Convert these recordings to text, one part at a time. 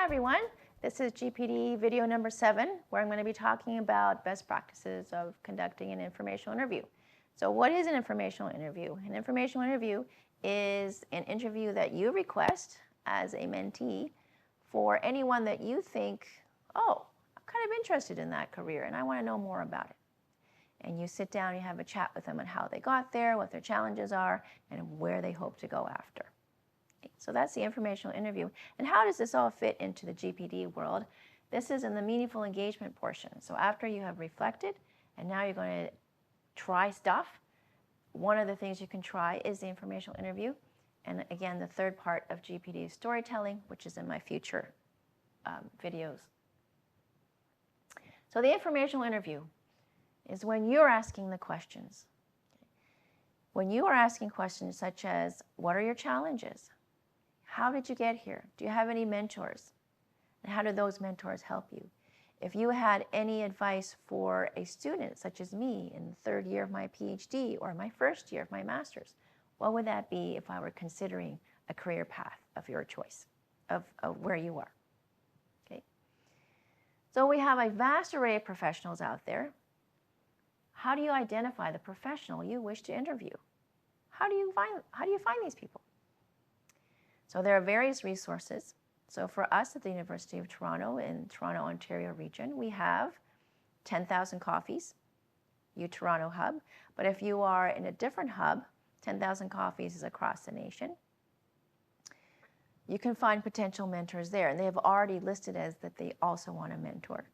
everyone. This is GPD video number 7, where I'm going to be talking about best practices of conducting an informational interview. So what is an informational interview? An informational interview is an interview that you request as a mentee for anyone that you think, oh, I'm kind of interested in that career and I want to know more about it. And you sit down, you have a chat with them on how they got there, what their challenges are, and where they hope to go after. So that's the informational interview. And how does this all fit into the GPD world? This is in the meaningful engagement portion. So after you have reflected and now you're going to try stuff, one of the things you can try is the informational interview. And again, the third part of GPD is storytelling, which is in my future videos. So the informational interview is when you're asking the questions. When you are asking questions such as, what are your challenges? How did you get here? Do you have any mentors? And how do those mentors help you? If you had any advice for a student such as me in the third year of my PhD or my first year of my master's, what would that be if I were considering a career path of your choice, of where you are? Okay. So we have a vast array of professionals out there. How do you identify the professional you wish to interview? How do you find these people? So there are various resources. So for us at the University of Toronto in Toronto, Ontario region, we have 10,000 Coffees, U-Toronto hub. But if you are in a different hub, 10,000 Coffees is across the nation. You can find potential mentors there, and they have already listed as that they also want to mentor.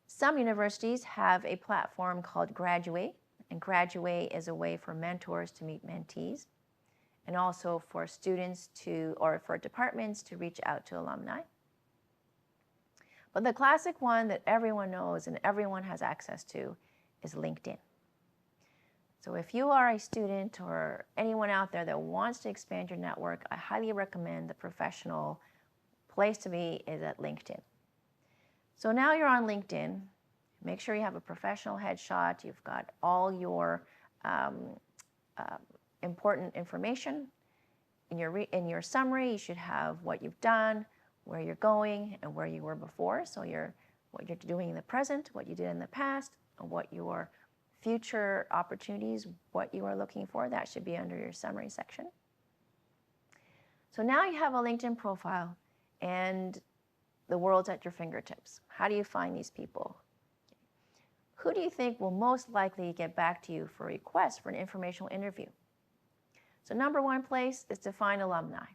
Some universities have a platform called Graduate, and Graduate is a way for mentors to meet mentees, and also for students or for departments to reach out to alumni. But the classic one that everyone knows and everyone has access to is LinkedIn. So if you are a student or anyone out there that wants to expand your network, I highly recommend the professional place to be is at LinkedIn. So now you're on LinkedIn. Make sure you have a professional headshot. You've got all your important information. In your summary, you should have what you've done, where you're going, and where you were before. So what you're doing in the present, what you did in the past, and what your future opportunities, what you are looking for. That should be under your summary section. So now you have a LinkedIn profile, and the world's at your fingertips. How do you find these people? Who do you think will most likely get back to you for a request for an informational interview? So number one place is to find alumni.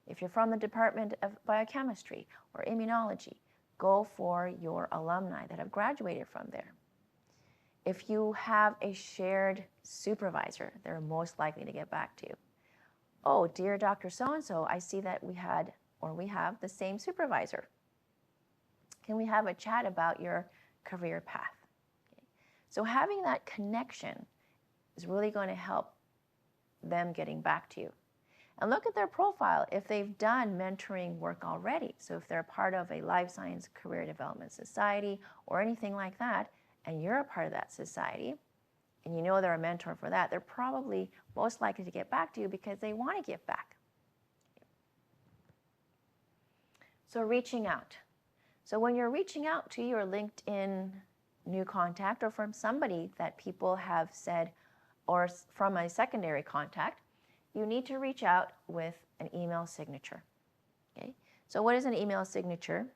If you're from the Department of Biochemistry or Immunology, go for your alumni that have graduated from there. If you have a shared supervisor, they're most likely to get back to you. Oh, dear Dr. So-and-so, I see that we have the same supervisor. Can we have a chat about your career path? Okay. So having that connection is really going to help them getting back to you. And look at their profile if they've done mentoring work already. So if they're part of a life science career development society or anything like that, and you're a part of that society, and you know they're a mentor for that, they're probably most likely to get back to you because they want to give back. So reaching out. So when you're reaching out to your LinkedIn new contact or from somebody that people have said, or from a secondary contact, you need to reach out with an email signature. Okay? So what is an email signature?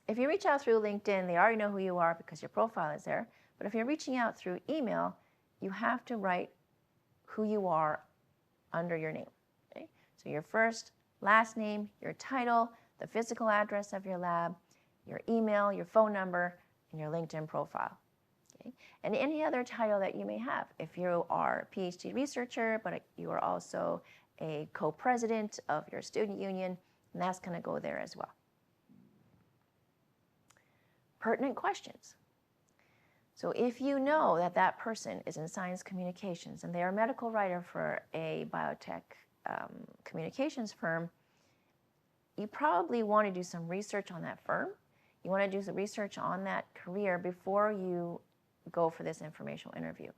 If you reach out through LinkedIn, they already know who you are because your profile is there. But if you're reaching out through email, you have to write who you are under your name. Okay? So your first, last name, your title, the physical address of your lab, your email, your phone number, and your LinkedIn profile. Okay? And any other title that you may have. If you are a PhD researcher, but you are also a co-president of your student union, and that's going to go there as well. Pertinent questions. So if you know that that person is in science communications and they are a medical writer for a biotech communications firm, you probably want to do some research on that firm. You want to do some research on that career before you go for this informational interview.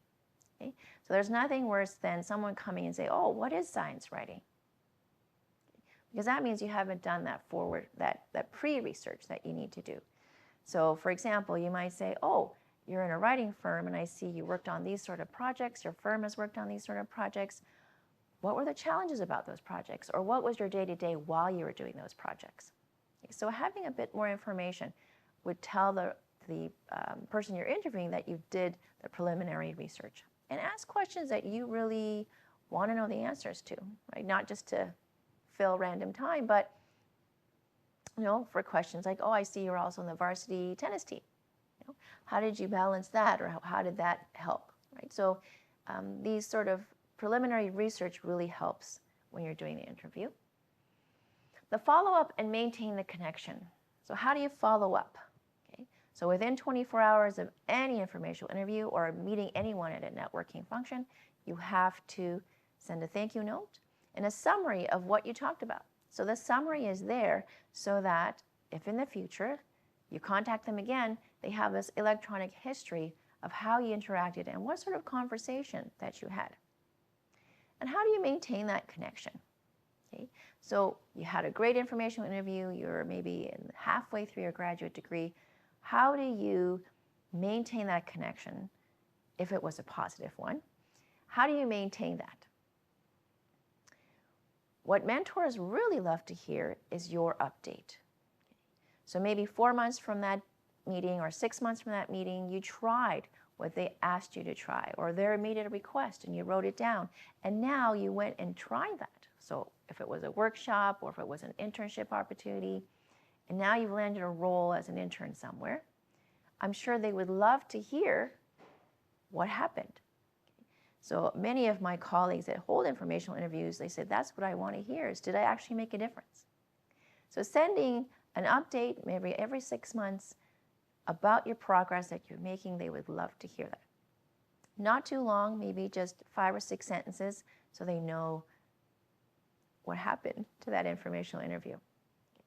Okay? So there's nothing worse than someone coming and say, oh, what is science writing? because that means you haven't done that that pre-research that you need to do. So for example, you might say, oh, you're in a writing firm and I see you worked on these sort of projects, your firm has worked on these sort of projects. What were the challenges about those projects? Or what was your day-to-day while you were doing those projects? Okay, so having a bit more information would tell the person you're interviewing that you did the preliminary research. And ask questions that you really want to know the answers to, right? Not just to fill random time, but for questions like, oh, I see you're also in the varsity tennis team. How did you balance that, or how did that help, right? So these sort of preliminary research really helps when you're doing the interview. The follow-up and maintain the connection. So how do you follow up? Okay. So within 24 hours of any informational interview or meeting anyone at a networking function, you have to send a thank you note and a summary of what you talked about. So the summary is there so that if in the future you contact them again, they have this electronic history of how you interacted and what sort of conversation that you had. And how do you maintain that connection? Okay, so you had a great informational interview, you're maybe halfway through your graduate degree. How do you maintain that connection if it was a positive one? How do you maintain that? What mentors really love to hear is your update. So maybe 4 months from that meeting or 6 months from that meeting, you tried what they asked you to try, or they made it a request and you wrote it down, and now you went and tried that. So if it was a workshop or if it was an internship opportunity, and now you've landed a role as an intern somewhere, I'm sure they would love to hear what happened. So many of my colleagues that hold informational interviews, they said, that's what I want to hear, is did I actually make a difference? So sending an update maybe every 6 months about your progress that you're making, they would love to hear that. Not too long, maybe just 5 or 6 sentences so they know what happened to that informational interview.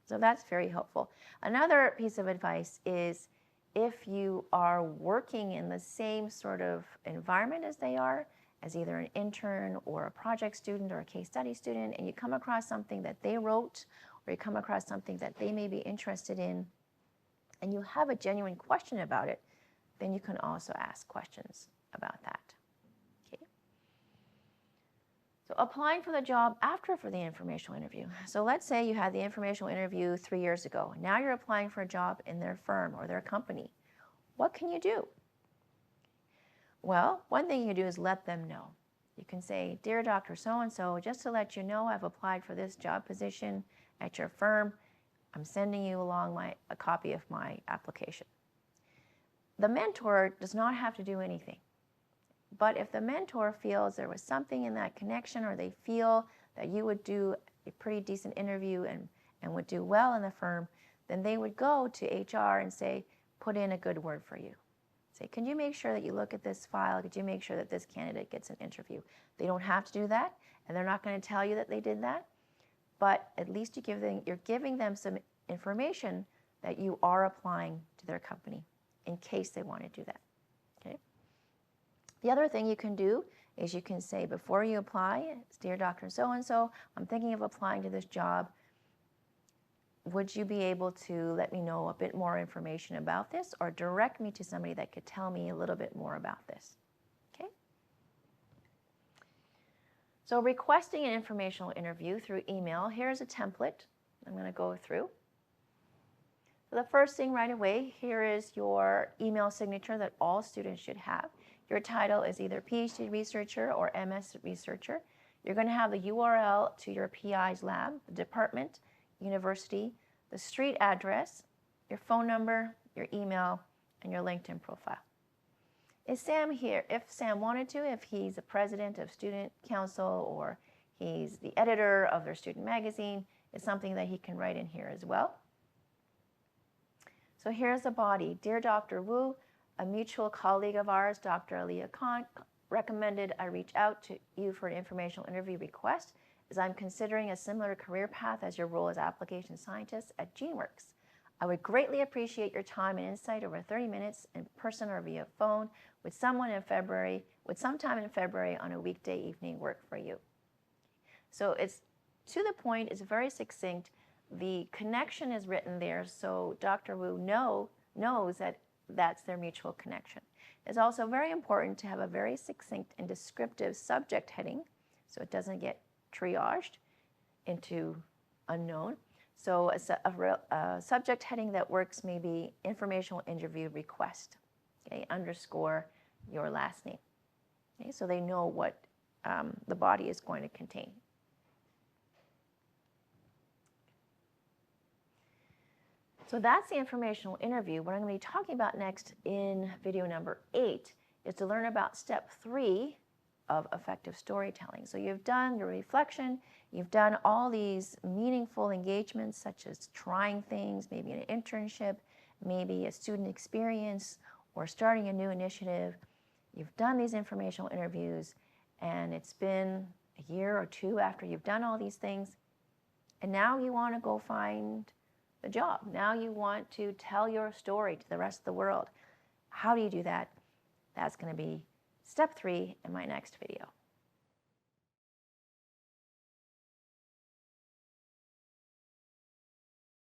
So that's very helpful. Another piece of advice is if you are working in the same sort of environment as they are, as either an intern or a project student or a case study student, and you come across something that they wrote or you come across something that they may be interested in, and you have a genuine question about it, then you can also ask questions about that. Okay. So applying for the job for the informational interview. So let's say you had the informational interview 3 years ago. Now you're applying for a job in their firm or their company. What can you do? Well, one thing you do is let them know. You can say, dear Dr. So-and-so, just to let you know, I've applied for this job position at your firm. I'm sending you along a copy of my application. The mentor does not have to do anything. But if the mentor feels there was something in that connection, or they feel that you would do a pretty decent interview and would do well in the firm, then they would go to HR and say, put in a good word for you. Say, can you make sure that you look at this file? Could you make sure that this candidate gets an interview? They don't have to do that, and they're not going to tell you that they did that. But at least you're giving them some information that you are applying to their company in case they want to do that. Okay. The other thing you can do is you can say before you apply, dear Dr. So-and-so, I'm thinking of applying to this job. Would you be able to let me know a bit more information about this, or direct me to somebody that could tell me a little bit more about this? Okay. So requesting an informational interview through email, here's a template I'm going to go through. So the first thing right away, here is your email signature that all students should have. Your title is either PhD researcher or MS researcher. You're going to have the URL to your PI's lab, the department, university, the street address, your phone number, your email, and your LinkedIn profile. Is Sam here? If Sam wanted to, if he's the president of student council or he's the editor of their student magazine, it's something that he can write in here as well. So here's the body. Dear Dr. Wu, a mutual colleague of ours, Dr. Aliyah Khan, recommended I reach out to you for an informational interview request, as I'm considering a similar career path as your role as application scientist at GeneWorks. I would greatly appreciate your time and insight over 30 minutes in person or via phone with sometime in February on a weekday evening work for you. So it's to the point, it's very succinct. The connection is written there, so Dr. Wu knows that that's their mutual connection. It's also very important to have a very succinct and descriptive subject heading, so it doesn't get triaged into unknown. So a subject heading that works may be informational interview request, okay, underscore your last name. Okay, so they know what the body is going to contain. So that's the informational interview. What I'm going to be talking about next in video number 8 is to learn about step 3 of effective storytelling. So you've done your reflection, you've done all these meaningful engagements such as trying things, maybe an internship, maybe a student experience, or starting a new initiative. You've done these informational interviews, and it's been a year or 2 after you've done all these things, and now you want to go find a job. Now you want to tell your story to the rest of the world. How do you do that? That's going to be step 3 in my next video.